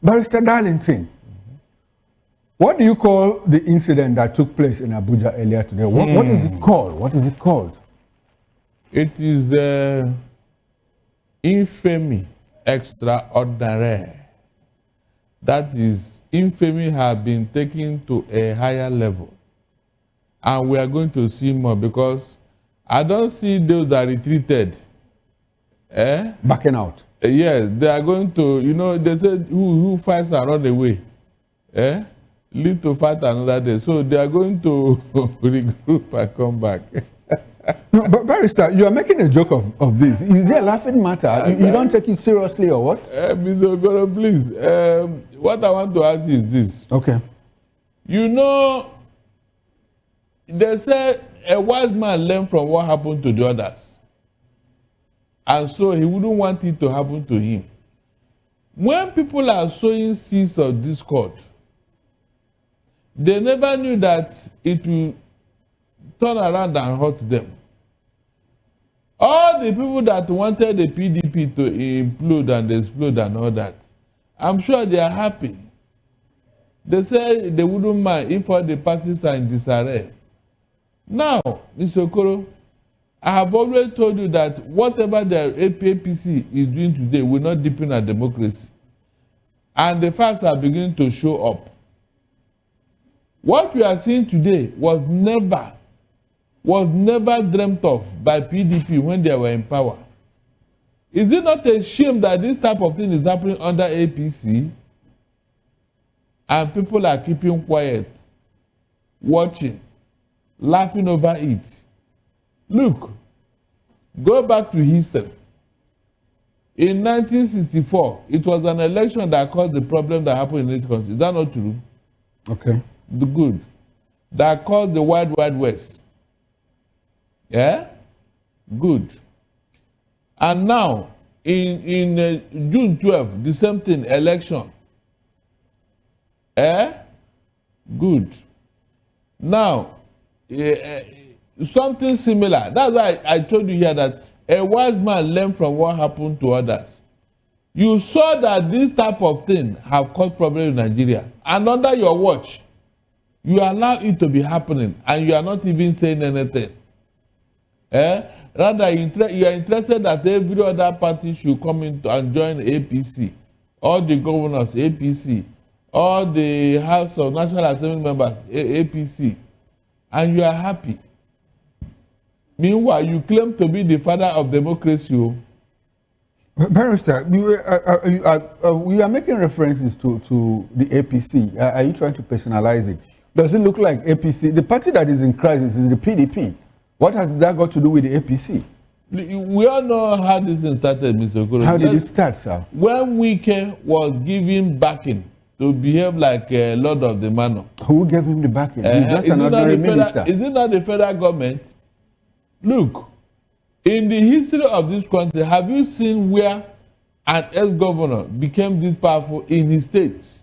Barrister Darlington, what do you call the incident that took place in Abuja earlier today? What is it called? What is it called? It is infamy extraordinary. That is, infamy has been taken to a higher level. And we are going to see more because I don't see those that retreated. Backing out. Yes, they are going to, you know, they said who fights and run away. Live to fight another day. So they are going to regroup and come back. No, but Barrister, you are making a joke of this. Is there a laughing matter? You don't take it seriously or what? Mr. Okoro, please. What I want to ask you is this. Okay. You know, they say a wise man learned from what happened to the others. And so he wouldn't want it to happen to him. When people are sowing seeds of discord, they never knew that it will turn around and hurt them. All the people that wanted the PDP to implode and explode and all that, I'm sure they are happy. They say they wouldn't mind if all the parties are in disarray. Now, Mr. Okoro, I have always told you that whatever the APC is doing today will not deepen our democracy. And the facts are beginning to show up. What we are seeing today was never dreamt of by PDP when they were in power. Is it not a shame that this type of thing is happening under APC? And people are keeping quiet, watching, laughing over it. Look, go back to history. In 1964, it was an election that caused the problem that happened in this country. Is that not true? Okay. The good. That caused the Wild West. Yeah? Good. And now, in June 12, the same thing, election. Good. Now, something similar. That's why I told you here that a wise man learned from what happened to others. You saw that this type of thing have caused problems in Nigeria. And under your watch, you allow it to be happening and you are not even saying anything. Rather, you are interested that every other party should come in and join APC. All the governors, APC. All the House of National Assembly members, APC. And you are happy. Meanwhile, you claim to be the father of democracy. Barrister, we are making references to the APC. Are you trying to personalize it? Does it look like APC? The party that is in crisis is the PDP. What has that got to do with the APC? We all know how this thing started, Mr. Okoro. How did it start, sir? When Wike was giving backing to behave like a lord of the manor. Who gave him the backing? He's just an ordinary minister. Is it not the federal government? Look, in the history of this country, have you seen where an ex-governor became this powerful in his state?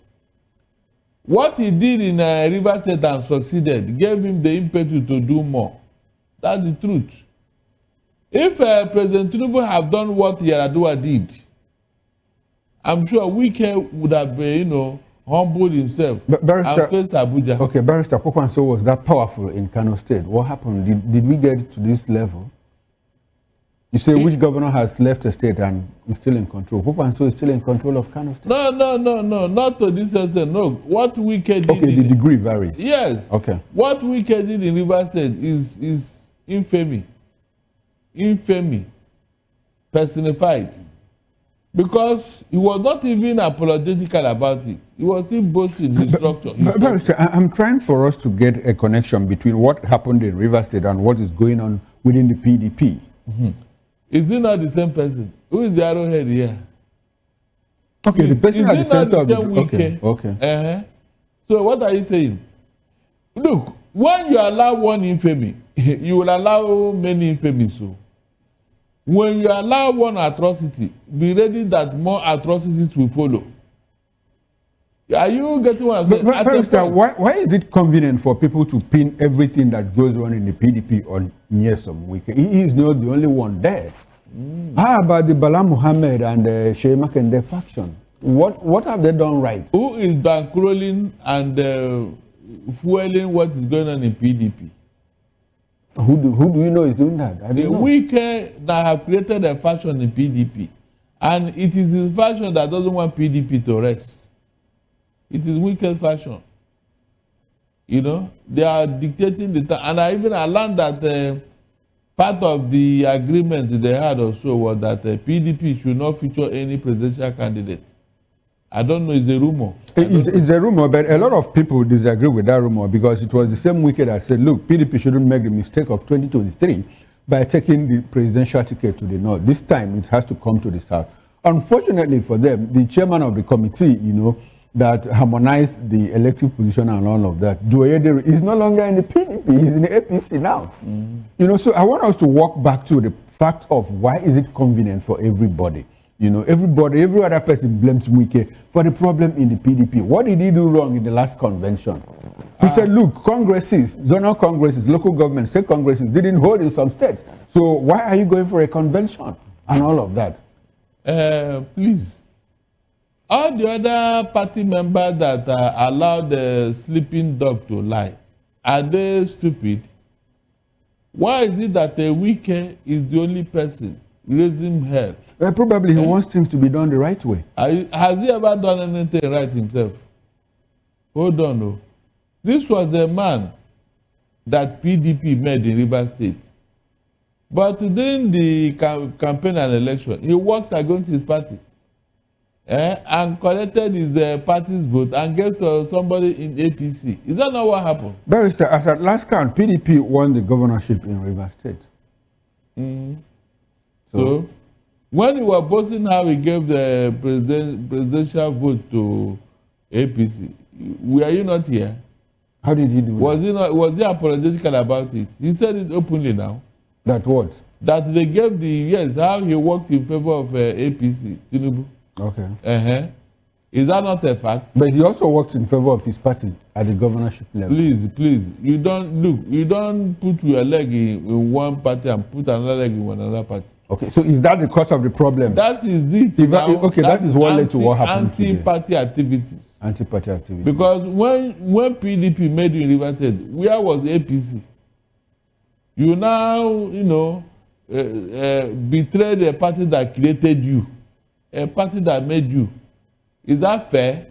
What he did in River State and succeeded gave him the impetus to do more. That's the truth. If President Tinubu have done what Yaradua did, I'm sure Wike would have been, humbled himself and faced Abuja. Okay, Barrister Popanso was that powerful in Kano State. What happened? Did we get to this level? You say which governor has left the state and is still in control? Popanso is still in control of Kano State? No, not to this extent. No, what Wike did. Okay, the degree varies. Yes. Okay. What Wike did in River State is infamy. Infamy personified. Because he was not even apologetical about it. He was still boasting his structure. Barrister, I'm trying for us to get a connection between what happened in River State and what is going on within the PDP. Mm-hmm. Is it not the same person? Who is the arrowhead here? Okay, the person at the center of the... Okay. So what are you saying? Look, when you allow one infamy, you will allow many infamies. So when you allow one atrocity, be ready that more atrocities will follow. Are you getting what I'm saying? Barrister, why is it convenient for people to pin everything that goes on in the PDP on Nyesom? He is not the only one there. How about the Bala Muhammad and the Seyi Makinde faction? What have they done right? Who is bankrolling and fueling what is going on in PDP? Who do you know is doing that? I don't know. Wike that have created a faction in PDP, and it is his faction that doesn't want PDP to rest. It is Wike's faction. You know, they are dictating the time, and I learned that part of the agreement they had also was that PDP should not feature any presidential candidate. I don't know, it's a rumor. It's a rumor, but a lot of people disagree with that rumor because it was the same Wike that said, look, PDP shouldn't make the mistake of 2023 by taking the presidential ticket to the north. This time it has to come to the south. Unfortunately for them, the chairman of the committee, you know, that harmonized the elective position and all of that, Joyede is no longer in the PDP, he's in the APC now. You know, so I want us to walk back to the fact of why is it convenient for everybody? You know, every other person blames Wike for the problem in the PDP. What did he do wrong in the last convention? He said, look, congresses, zonal congresses, local governments, state congresses didn't hold in some states. So why are you going for a convention and all of that? Please. All the other party members that allowed the sleeping dog to lie, are they stupid? Why is it that Wike is the only person raising hell? Well, probably he wants things to be done the right way. Has he ever done anything right himself? Hold on, no. This was a man that PDP made in Rivers State. But during the campaign and election, he worked against his party and collected his party's vote and gave to somebody in APC. Is that not what happened? Barrister, as at last count, PDP won the governorship in Rivers State. So, when he was boasting how he gave the presidential vote to APC, were you not here? How did he do that? Was he apologetical about it? He said it openly now. That what? That they gave how he worked in favor of APC, Tinubu. Okay. Is that not a fact? But he also works in favor of his party at the governorship level. Please, you don't put your leg in one party and put another leg in another party. Okay, so is that the cause of the problem? That is it. Okay, that is what led to what happened today. Anti-party activities. Anti-party activities. Because when PDP made you invited, where was APC? You now, betrayed a party that created you, a party that made you. Is that fair?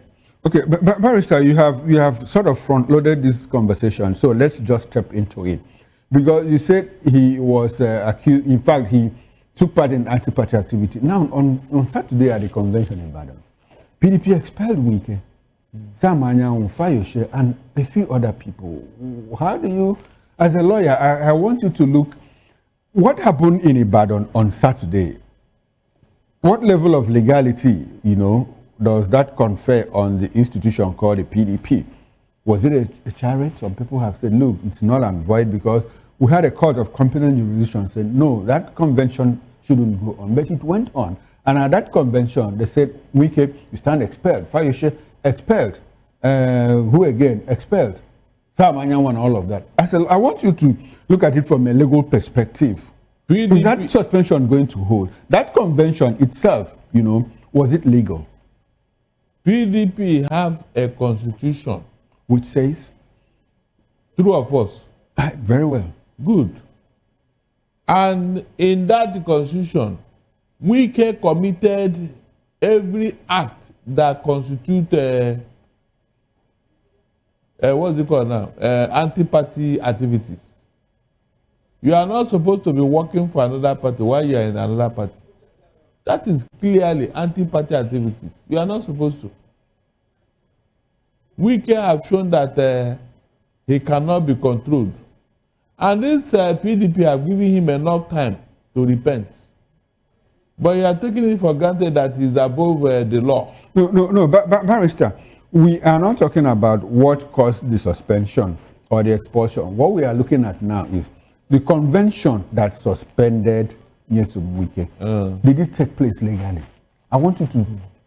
Okay, but Barrister, you have sort of front-loaded this conversation, so let's just step into it. Because you said he was accused, in fact, he took part in anti-party activity. Now, on Saturday at the convention in Ibadan, PDP expelled Wike, Sam Anyang, Fayose, and a few other people. How do you, as a lawyer, I want you to look, what happened in Ibadan on Saturday? What level of legality, does that confer on the institution called the PDP? Was it a charity? Some people have said, look, it's null and void because we had a court of competent jurisdiction said, no, that convention shouldn't go on. But it went on. And at that convention, they said, Wike, you stand expelled. Fayose, expelled. Who again? Expelled. Sam Anyang and all of that. I want you to look at it from a legal perspective. PDP. Is that suspension going to hold? That convention itself, was it legal? PDP have a constitution. Which says? True or false? Very well. Good. And in that constitution, Wike committed every act that constitute what's it called now? Anti-party activities. You are not supposed to be working for another party while you are in another party. That is clearly anti-party activities. You are not supposed to. Wike have shown that he cannot be controlled. And this PDP have given him enough time to repent. But you are taking it for granted that he's above the law. No, but Barrister, we are not talking about what caused the suspension or the expulsion. What we are looking at now is the convention that suspended Nyesom Wike. Did it take place legally? I want you to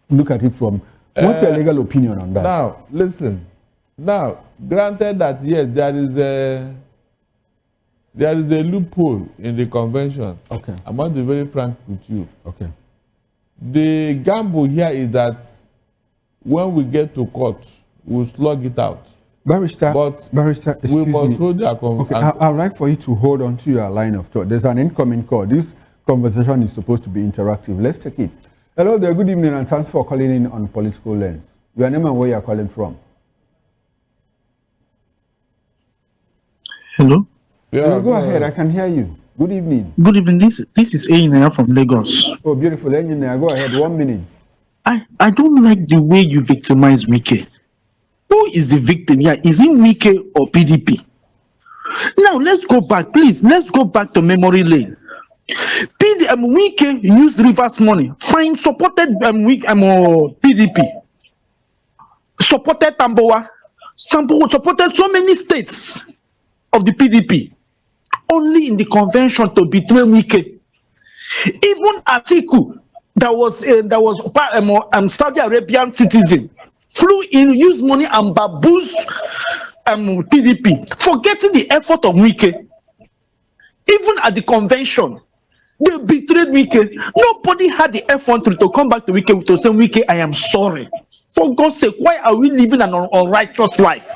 look at it from, what's your legal opinion on that? Now, listen. Now, granted that, yes, there is a loophole in the convention. Okay. I must be very frank with you. Okay. The gamble here is that when we get to court, we'll slug it out. Barrister, We must hold their okay, I'd like for you to hold on to your line of thought. There's an incoming call. This conversation is supposed to be interactive. Let's take it. Hello there, good evening, and thanks for calling in on Political Lens. Your name and where you're calling from. Hello? Yeah, go ahead, I can hear you. Good evening. Good evening. This is Seyi from Lagos. Oh, beautiful. Engineer, go ahead. 1 minute. I don't like the way you victimize Wike. Who is the victim here? Is it Wike or PDP? Now, let's go back, please. Let's go back to memory lane. Wike used reverse money. Fine, supported PDP. Supported Tambowa. Supported so many states of the PDP. Only in the convention to betray Wike. Even Atiku, that was Saudi Arabian citizen, flew in, used money and baboos PDP, forgetting the effort of Wike. Even at the convention, they betrayed Wike. Nobody had the effort to come back to Wike to say, Wike, I am sorry. For God's sake, why are we living an unrighteous life?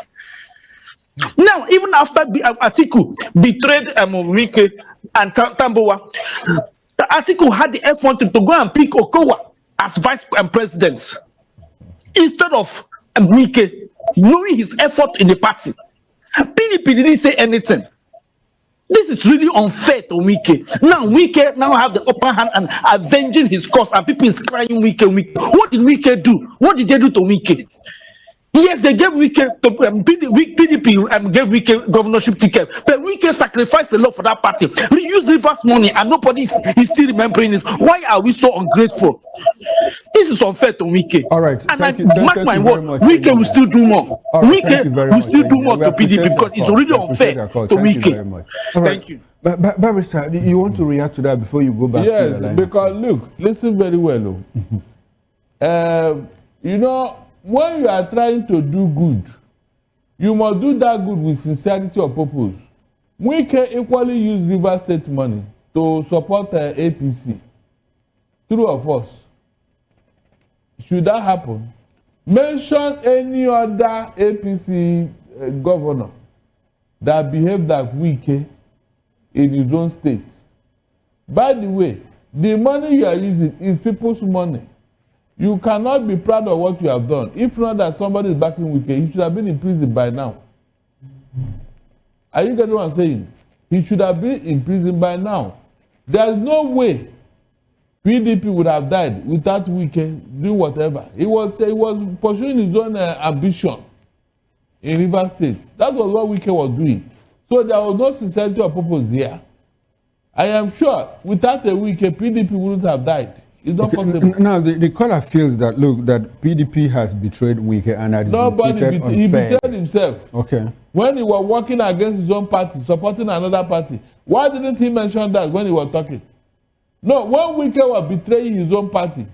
Now, even after Atiku betrayed Wike and Tambowa, the Atiku had the effort to go and pick Okowa as vice president instead of Wike, knowing his effort in the party. PDP didn't say anything. This is really unfair to Wike. Now Wike now have the upper hand and avenging his cause, and people is crying Wike. What did Wike do? What did they do to Wike? Yes, they gave Wike to PDP and gave Wike governorship ticket, but Wike sacrificed a lot for that party. We use reverse money, and nobody is still remembering it. Why are we so ungrateful? This is unfair to Wike. All right, and mark my word, Wike will still do more. Right, Wike will still do more to PDP because it's really unfair to Wike. Thank you. But Barrister, you want to react to that before you go back? Yes, to the line? because look, listen very well. You know, when you are trying to do good, you must do that good with sincerity of purpose. We can equally use River State money to support APC. True of us. Should that happen, mention any other APC governor that behaved like Wike in his own state. By the way, the money you are using is people's money. You cannot be proud of what you have done. If not that somebody is backing Wike, he should have been in prison by now. Are you getting what I'm saying? He should have been in prison by now. There is no way PDP would have died without Wike doing whatever. He was pursuing his own ambition in River State. That was what Wike was doing. So there was no sincerity of purpose here. I am sure without a Wike, PDP wouldn't have died. It's not possible. Now, the caller feels that, look, that PDP has betrayed Wike and that he betrayed himself. Okay. When he was working against his own party, supporting another party, why didn't he mention that when he was talking? No, when Wike was betraying his own party,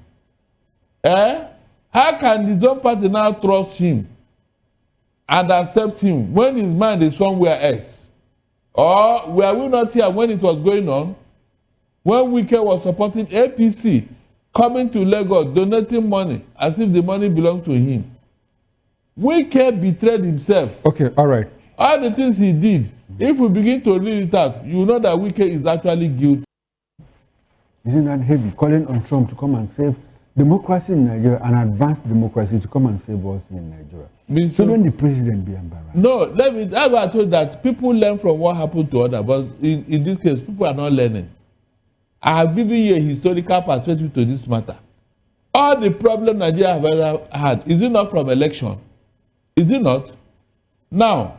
how can his own party now trust him and accept him when his mind is somewhere else? Or were we not here when it was going on? When Wike was supporting APC, coming to Lagos, donating money as if the money belongs to him. Wike betrayed himself. Okay, all right. All the things he did, if we begin to read it out, you know that Wike is actually guilty. Isn't that heavy? Calling on Trump to come and save democracy in Nigeria and advance democracy to come and save us in Nigeria. Shouldn't the president be embarrassed? No, that's why I told that people learn from what happened to others, but in this case, people are not learning. I have given you a historical perspective to this matter. All the problem Nigeria have ever had, is it not from election? Is it not? Now,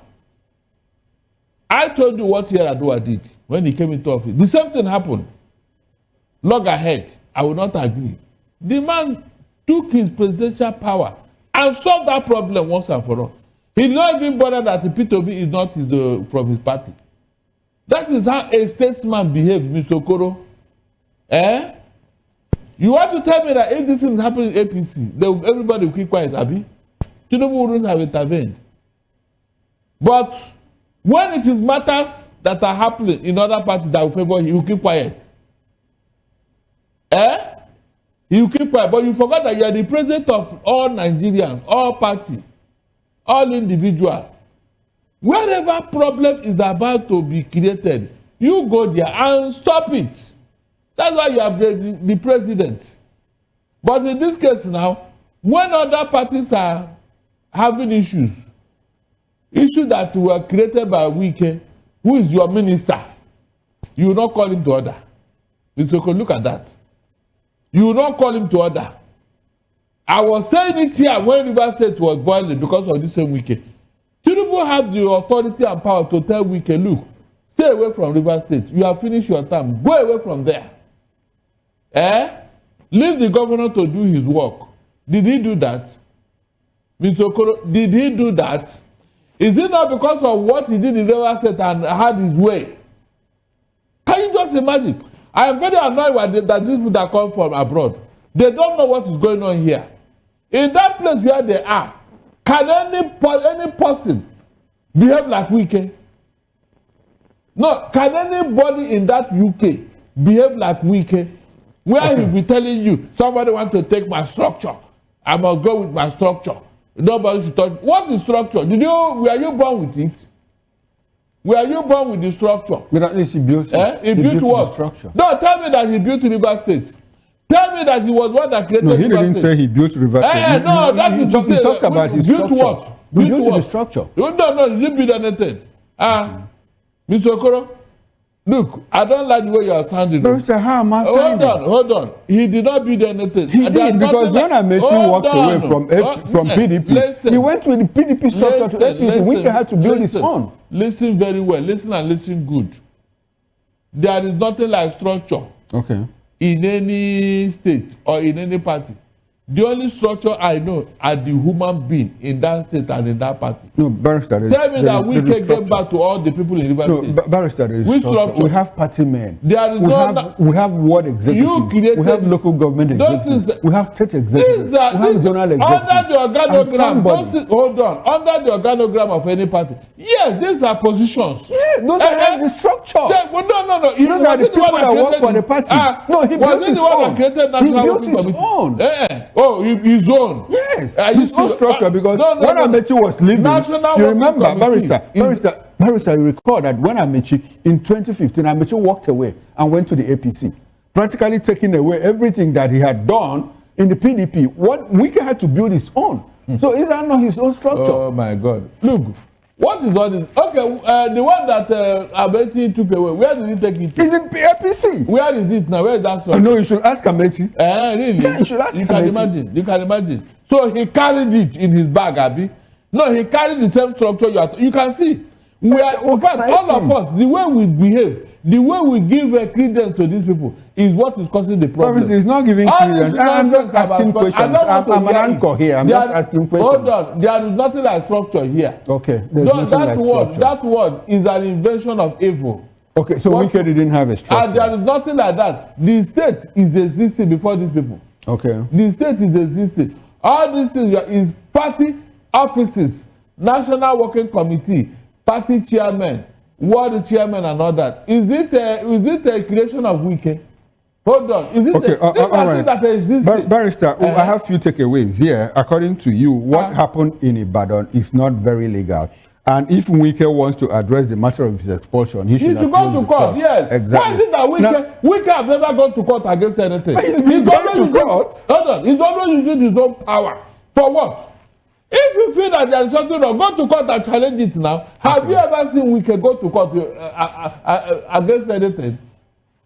I told you what Yar'Adua did when he came into office. The same thing happened. Log ahead, I will not agree. The man took his presidential power and solved that problem once and for all. He did not even bother that the P2B is not from his party. That is how a statesman behaves, Mr. Okoro. You want to tell me that if this thing is happening in APC, everybody will keep quiet, Abi? Tinubu wouldn't have intervened. But when it is matters that are happening in other parties that will favor him, he will keep quiet. You keep quiet, but you forgot that you are the president of all Nigerians, all party, all individual. Wherever problem is about to be created, you go there and stop it. That's why you are the president. But in this case now, when other parties are having issues that were created by Wike, who is your minister, you will not call him to order. Mr. Oko, look at that. You will not call him to order. I was saying it here when Rivers State was boiling because of this same Wike. Tinubu had the authority and power to tell Wike, look, stay away from Rivers State. You have finished your term. Go away from there. Leave the governor to do his work. Did he do that? Mr. Okoro, did he do that? Is it not because of what he did in Rivers State and had his way? Can you just imagine? I am very annoyed with that these people that come from abroad. They don't know what is going on here. In that place where they are, can any person behave like Wike? No, can anybody in that UK behave like Wike? Where he'll be telling you, somebody want to take my structure. I must go with my structure. Nobody should touch. What is structure? Were you born with it? Were you born with the structure? But at least he built it. He built what? Structure. No, tell me that he built Rivers State. Tell me that he was one that created Rivers State. No, he didn't say he built Rivers State. No, that is he talked about his built structure. What? He built the structure. No, he didn't build anything. Mr. Okoro, look, I don't like the way you are sounding. But sir, how am I sounding? Hold on. He did not build anything. He did, because when Amechi walked away from PDP, he went with the PDP structure to APC. Wike had to build his own. Listen very well. Listen and listen good. There is nothing like structure. Okay. In any state or in any party. The only structure I know are the human being in that state and in that party. No, Barrister. Tell me that we can get back to all the people in Rivers State. No, Barrister, there is which structure. We have party men. There is we have ward executives. We have local government executives. We have state executives. We have zonal executives. Under the organogram, hold on. Under the organogram of any party. Yes, these are positions. Yes, those are the structure. No. Those are the people that work for the party. No, he built his own. He built his own. Oh, his own. Yes, his own structure. Because when Amechi was leaving, you remember, Barrister, you recall that when Amechi, in 2015, Amechi walked away and went to the APC, practically taking away everything that he had done in the PDP. What Wike had to build his own. So is that not his own structure? Oh my God! Look, what is all this? Okay, the one that Amechi took away, where did he take it to? It's in APC. Where is it now? Where is that structure? No, you should ask Amechi. Really? Yeah, you should ask Amechi. You can imagine. So he carried it in his bag, Abi. No, he carried the same structure you can see. In fact, all of us, the way we behave, the way we give credence to these people is what is causing the problem. Obviously, he's not giving credence. I'm just asking questions. I'm an anchor here. I'm just asking questions. Hold on. There is nothing like structure here. Okay. That word is an invention of evil. Okay, so Wike didn't have a structure. And there is nothing like that. The state is existing before these people. Okay. The state is existing. All these things is party offices, national working committee, party chairman, ward chairman, and all that. Is it a creation of Wike? Hold on. Is it thing that exists? Barrister, I have few takeaways here. According to you, what happened in Ibadan is not very legal. And if Wike wants to address the matter of his expulsion, he should go to court. Yes. Exactly. Why is it that Wike have never gone to court against anything? He's been going to court. Hold on. He's always using his own power. For what? If you feel that there is something wrong, go to court and challenge it now. Have you ever seen Wike go to court against anything?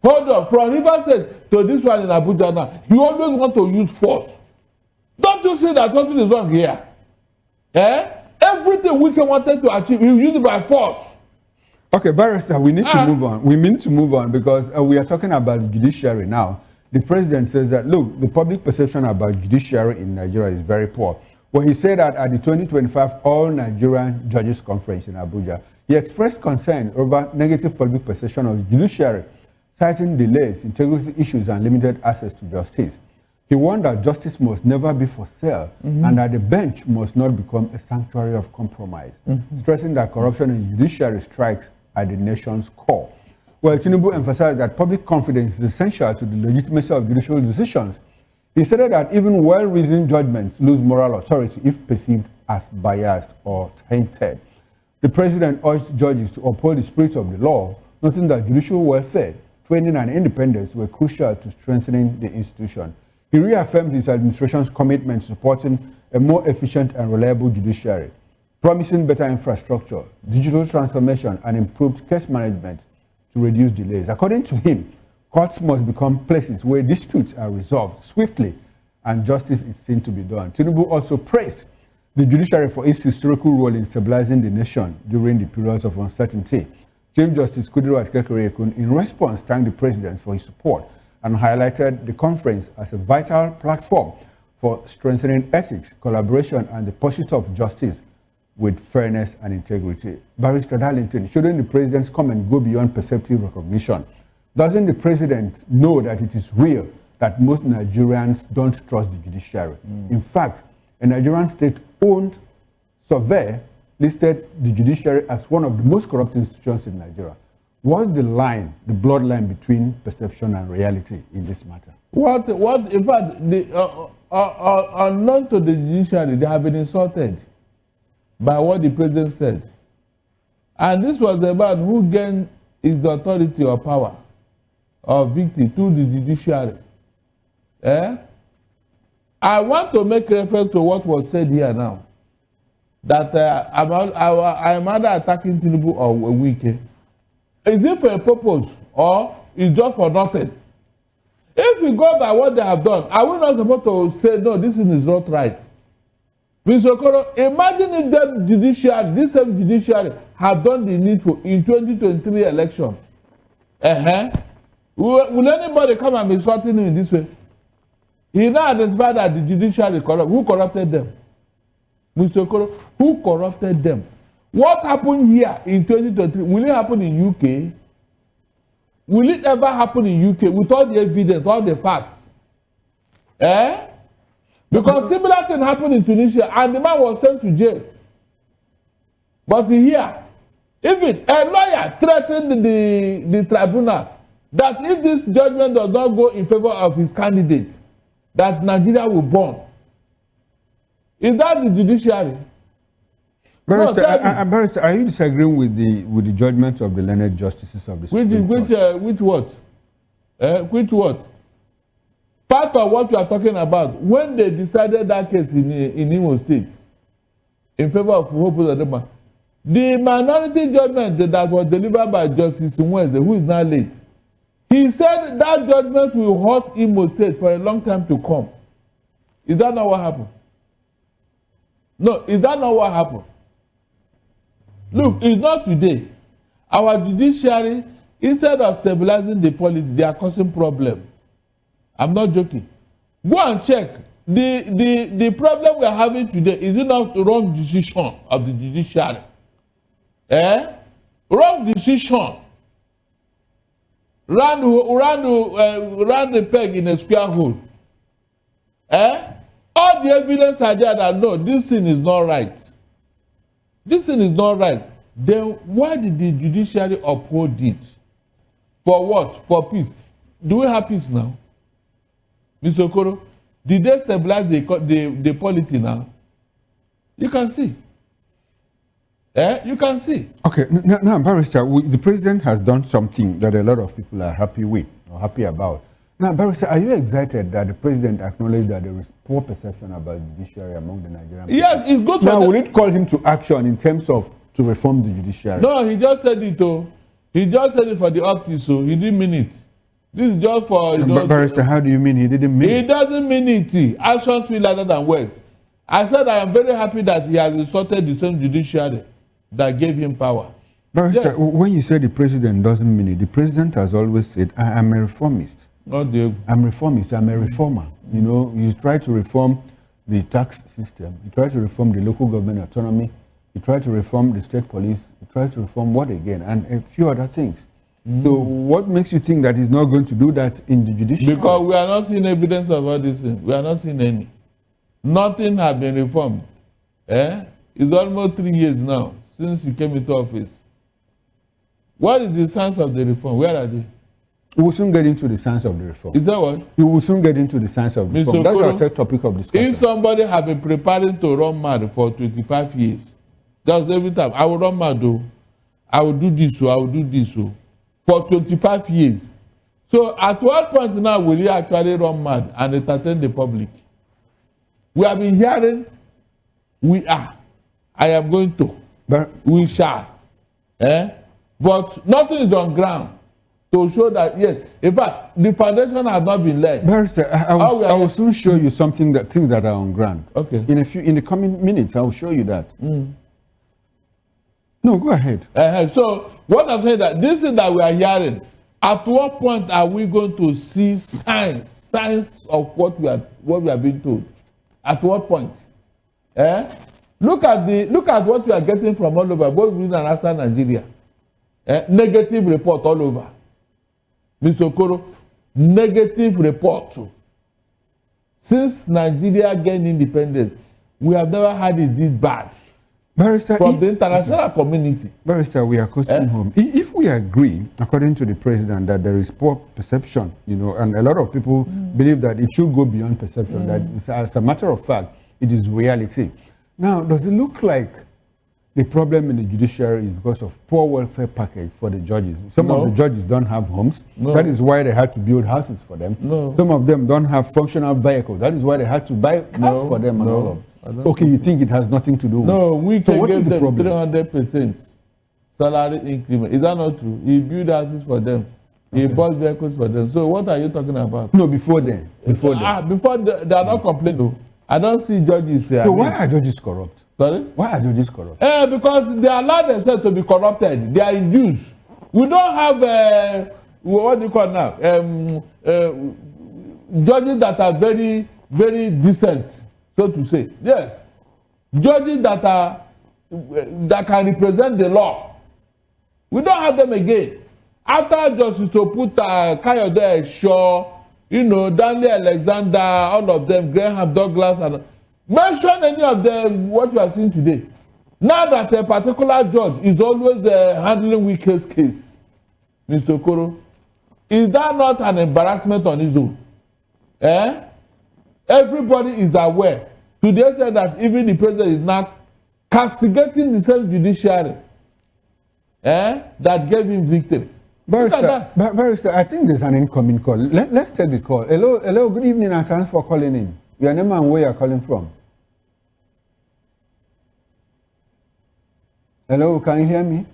Hold on. From Rivers State to this one in Abuja now, you always want to use force. Don't you see that something is wrong here? Everything Wike wanted to achieve, he used it by force. Okay, Barrister, we need to move on. We need to move on because we are talking about the judiciary now. The president says that, look, the public perception about judiciary in Nigeria is very poor. Well, he said that at the 2025 All Nigerian Judges Conference in Abuja, he expressed concern over negative public perception of the judiciary, citing delays, integrity issues, and limited access to justice. He warned that justice must never be for sale and that the bench must not become a sanctuary of compromise, stressing that corruption in judiciary strikes at the nation's core. Well, Tinubu emphasized that public confidence is essential to the legitimacy of judicial decisions. He stated that even well-reasoned judgments lose moral authority if perceived as biased or tainted. The president urged judges to uphold the spirit of the law, noting that judicial welfare, training, and independence were crucial to strengthening the institution. He reaffirmed his administration's commitment to supporting a more efficient and reliable judiciary, promising better infrastructure, digital transformation, and improved case management to reduce delays. According to him, courts must become places where disputes are resolved swiftly and justice is seen to be done. Tinubu also praised the judiciary for its historical role in stabilizing the nation during the periods of uncertainty. Chief Justice Kudirat Kekereekun, in response, thanked the president for his support and highlighted the conference as a vital platform for strengthening ethics, collaboration, and the pursuit of justice with fairness and integrity. Barrister Darlington, shouldn't the president's comment go beyond perceptive recognition? Doesn't the president know that it is real that most Nigerians don't trust the judiciary? In fact, a Nigerian state-owned survey listed the judiciary as one of the most corrupt institutions in Nigeria. What's the line, the bloodline between perception and reality in this matter? In fact, unknown to the judiciary, they have been insulted by what the president said. And this was the man who gained his authority or power or victory through the judiciary. I want to make reference to what was said here now, that I'm either attacking Tinubu or Wike. Is it for a purpose or is just for nothing? If we go by what they have done, are we not supposed to say, no, this is not right? Mr. Okoro, imagine if that judiciary, this same judiciary, have done the needful in 2023 election. Will anybody come and be insulting him in this way? He now identified that the judiciary is corrupt. Who corrupted them? Mr. Okoro, who corrupted them? What happened here in 2023? Will it happen in UK? Will it ever happen in UK with all the evidence, all the facts? Because similar thing happened in Tunisia and the man was sent to jail. But here, even a lawyer threatened the tribunal that if this judgment does not go in favor of his candidate, that Nigeria will burn. Is that the judiciary? Barrister, are you disagreeing with the judgment of the learned justices of the Supreme Court? Which what? Which what? Part of what you are talking about, when they decided that case in Imo State in favor of Hope Uzodinma, the minority judgment that was delivered by Justice Nweze, who is now late, he said that judgment will hurt Imo State for a long time to come. Is that not what happened? No, is that not what happened? Look, it's not today. Our judiciary, instead of stabilizing the policy, they are causing problem. I'm not joking. Go and check. The problem we are having today, is it not the wrong decision of the judiciary? Wrong decision. Round the peg in a square hole. All the evidence are there that no, this thing is not right. This thing is not right. Then why did the judiciary uphold it? For what? For peace. Do we have peace now? Mr. Okoro, did they stabilize the polity now? You can see. You can see. Okay, now, Barrister, the president has done something that a lot of people are happy with or happy about. Now, Barrister, are you excited that the president acknowledged that there is poor perception about the judiciary among the Nigerian people? Yes, it's good. Now, will it call him to action in terms of to reform the judiciary? No, he just said it. He just said it for the optics, so he didn't mean it. This is just for. Barrister, how do you mean he didn't mean it? He doesn't mean it. Actions speak louder than words. I said I am very happy that he has insulted the same judiciary that gave him power. Barrister, yes. When you say the president doesn't mean it, the president has always said, I am a reformist. I'm reformist, I'm a reformer. You know, you try to reform the tax system, you try to reform the local government autonomy, you try to reform the state police, you try to reform what again, and a few other things. So what makes you think that he's not going to do that in the judiciary? Because we are not seeing evidence of all these things. We are not seeing any. Nothing has been reformed. It's almost 3 years now since he came into office. What is the sense of the reform? Where are they? We will soon get into the science of the reform. Is that what? We will soon get into the science of the Mr. reform. That's Okoro, our third topic of discussion. If somebody have been preparing to run mad for 25 years, just every time, I will run mad though. I will do this, so I will do this, so for 25 years. So at what point now will you actually run mad and entertain the public? We have been hearing, we are, I am going to, we shall. But nothing is on ground to show that, yes, in fact, the foundation has not been laid. Barrister, I will soon show you things that are on ground. Okay. In the coming minutes, I will show you that. No, go ahead. So what I'm saying that this is that we are hearing. At what point are we going to see signs of what we are being told? At what point? Look at what we are getting from all over, both within and outside Nigeria. Negative report all over. Mr. Okoro, negative report. Since Nigeria gained independence, we have never had it this bad. Barrister, from the international community. Barrister, we are costing home. If we agree, according to the president, that there is poor perception, and a lot of people believe that it should go beyond perception, that as a matter of fact, it is reality. Now, does it look like the problem in the judiciary is because of poor welfare package for the judges? Some of the judges don't have homes. No. That is why they had to build houses for them. No. Some of them don't have functional vehicles. That is why they had to buy cars for them and all of. Okay, you think it has nothing to do with it? No, we can give them 300% salary increment. Is that not true? He built houses for them. He bought vehicles for them. So what are you talking about? No, before then. Before they are not complaining. I don't see judges here. So why are judges corrupt? Sorry? Why are judges corrupt? Because they allow themselves to be corrupted. They are induced. We don't have, what do you call now? Judges that are very, very decent, so to say. Yes. Judges that can represent the law. We don't have them again. After Justice Oputa, Kayode Shaw, Daniel Alexander, all of them, Graham Douglas, and mention any of them, what you are seeing today. Now that a particular judge is always handling Wike's case, Mr. Okoro, is that not an embarrassment on his own? Everybody is aware, to the extent that even the president is now castigating the same judiciary that gave him victory. Barrister, I think there's an incoming call. Let's take the call. Hello, good evening, and thanks for calling in. Your name and where you're calling from. Hello, can you hear me?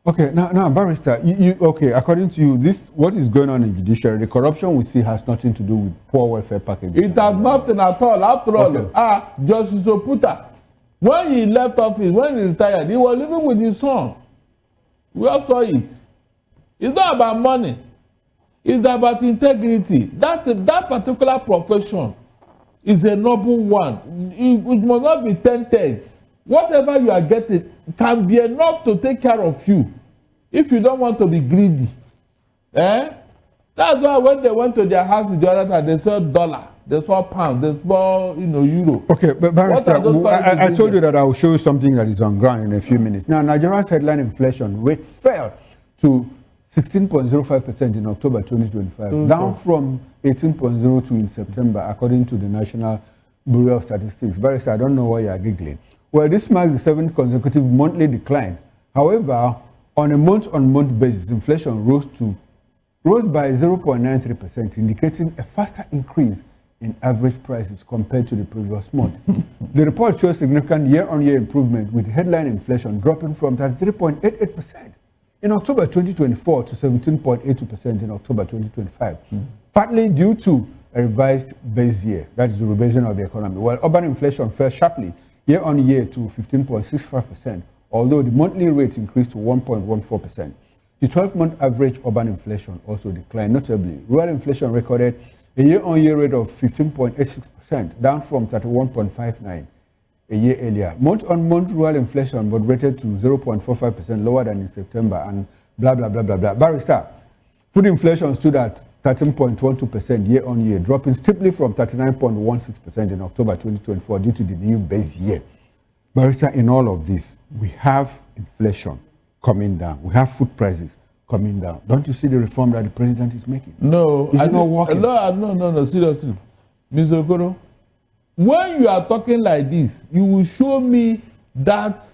Okay, now, Barrister, okay, according to you, what is going on in judiciary, the corruption we see has nothing to do with poor welfare packages. It has nothing at all. After all, Justice Oputa, when he left office, when he retired, he was living with his son. We all saw it. It's not about money. It's about integrity. That particular profession is a noble one. It must not be tempted. Whatever you are getting can be enough to take care of you if you don't want to be greedy. That's why when they went to their house the other time, they saw dollar, they saw pound, they saw euro. Okay, but Barrister, I told you that I will show you something that is on ground in a few minutes. Now, Nigeria's headline inflation rate fell to 16.05% in October 2025, down from 18.02 in September, according to the National Bureau of Statistics. Barrister, I don't know why you are giggling. Well, this marks the seventh consecutive monthly decline. However, on a month-on-month basis, inflation rose by 0.93%, indicating a faster increase in average prices compared to the previous month. The report shows significant year-on-year improvement, with headline inflation dropping from 33.88% in October 2024 to 17.82% in October 2025, partly due to a revised base year, that is the revision of the economy, while urban inflation fell sharply year-on-year to 15.65%, although the monthly rate increased to 1.14%. The 12-month average urban inflation also declined notably. Rural inflation recorded a year-on-year rate of 15.86%, down from 31.59% a year earlier. Month-on-month rural inflation moderated to 0.45%, lower than in September, and blah, blah, blah, blah, blah. Barrister, food inflation stood at 13.12% year-on-year, dropping steeply from 39.16% in October 2024 due to the new base year. Barrister, in all of this, we have inflation coming down. We have food prices coming down. Don't you see the reform that the president is making? No, is it not working? No, seriously. Mr. Okoro, when you are talking like this, you will show me that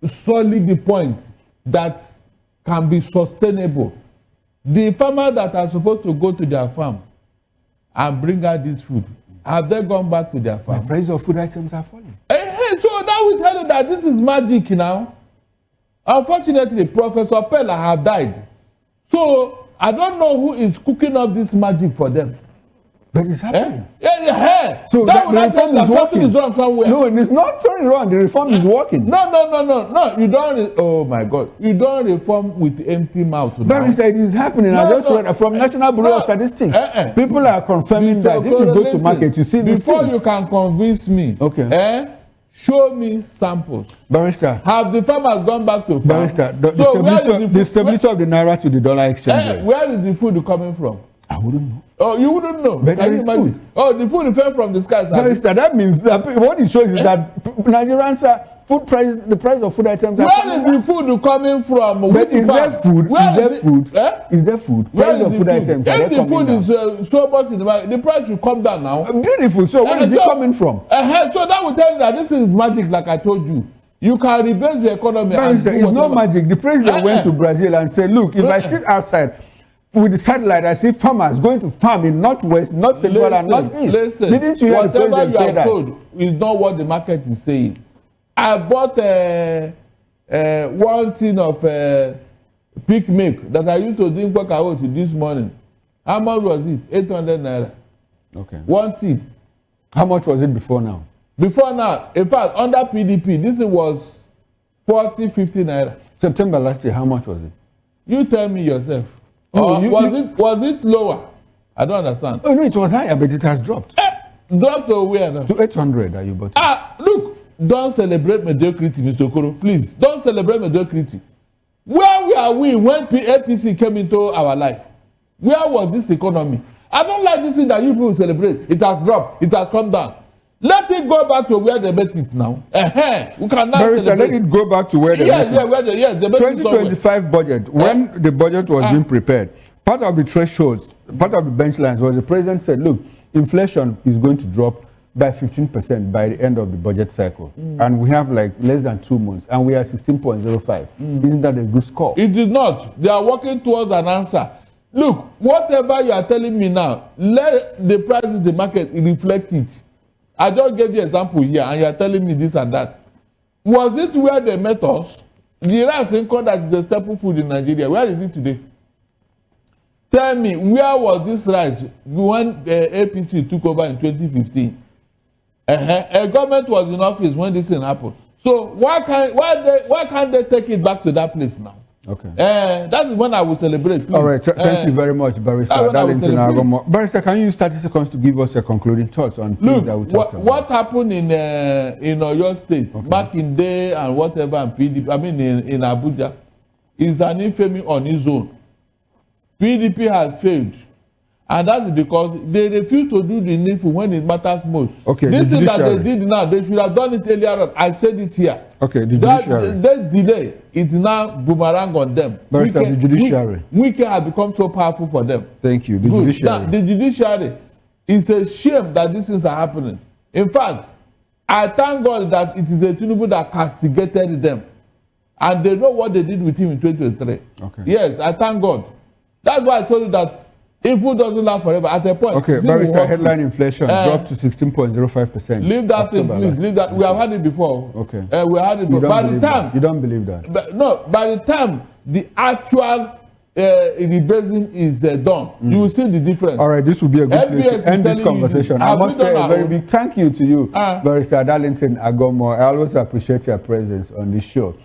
solid point that can be sustainable. The farmers that are supposed to go to their farm and bring out this food, have they gone back to their farm? The price of food items are falling. So that will tell you that this is magic now. Unfortunately, Professor Pella have died. So I don't know who is cooking up this magic for them. But it's happening. So that will not tell you that something is wrong somewhere. No, it's not turning wrong. The reform is working. No. You don't. Oh my God! You don't reform with empty mouth. But it is happening. I just read from National Bureau of Statistics. People are confirming that if you go to market, you see these things. Before you can convince me, okay. Show me samples. Barrister. Have the farmers gone back to farm? Barrister, the stability of the naira to the dollar exchange rate. Where is the food coming from? I wouldn't know. Oh, you wouldn't know. But there is food. Oh, the food fell from the skies. Barrister, that means that what it shows is that Nigerians are food price, the price of food items are where is the food coming from? But is there food? Is there food? Price of food items. If the food is so much in the market, the price should come down now. Beautiful. So where is it coming from? So that will tell you that this is magic, like I told you. You can rebase the economy. It's not magic. The president went to Brazil and said, look, if I sit outside with the satellite, I see farmers going to farm in northwest, north central, and northeast. Didn't you hear the president say that? Whatever you are told is not what the market is saying. I bought one tin of peak milk that I used to drink out this morning. How much was it? 800 naira. Okay. One tin. How much was it before now? Before now, in fact, under PDP, this was 40, 50 naira. September last year, how much was it? You tell me yourself. No, was it lower? I don't understand. Oh no, it was higher, but it has dropped. Dropped to where now? To 800 that you bought. Look, don't celebrate mediocrity, Mr. Okoro. Please, don't celebrate mediocrity. Where were we when APC came into our life? Where was this economy? I don't like this thing that you people celebrate. It has dropped. It has come down. Let it go back to where they made it now. We can now celebrate. Let it go back to where they made it. Yes, they made 2025 budget, when the budget was being prepared, part of the thresholds, part of the bench was the president said, look, inflation is going to drop by 15% by the end of the budget cycle. And we have like less than 2 months, and we are 16.05. Isn't that a good score? It did not. They are working towards an answer. Look, whatever you are telling me now, let the price of the market reflect it. I just gave you an example here, and you are telling me this and that. Was it where they met us? The rice income that is a staple food in Nigeria, where is it today? Tell me, where was this rice when the APC took over in 2015? A government was in office when this thing happened. So why can't they take it back to that place now? Okay. That is when I will celebrate, please. All right. Thank you very much, Barrister. Barrister, can you use 30 seconds to give us your concluding thoughts on things that we talked about? What happened in Oyo State, Makinde and whatever, and PDP, I mean in Abuja, is an infamy on its own. PDP has failed. And that is because they refuse to do the needful when it matters most. Okay, this thing that they did now, they should have done it earlier on. I said it here. Okay, the judiciary. That delay is now boomerang on them. Barrister, the judiciary. Wike has become so powerful for them. Thank you. The judiciary. Now, the judiciary, it's a shame that these things are happening. In fact, I thank God that it is a Tinubu that castigated them. And they know what they did with him in 2023. Okay. Yes, I thank God. That's why I told you that info doesn't last forever. At a point, okay, Barrister, headline inflation dropped to 16.05%. Leave that thing, please. Leave that. We have had it before. Okay. We had it before. By the time you don't believe that. By the time the actual rebasing is done, you will see the difference. All right, this will be a good place to end this conversation. I must say a very big thank you to you, Barrister Darlington Agomo. I always appreciate your presence on this show.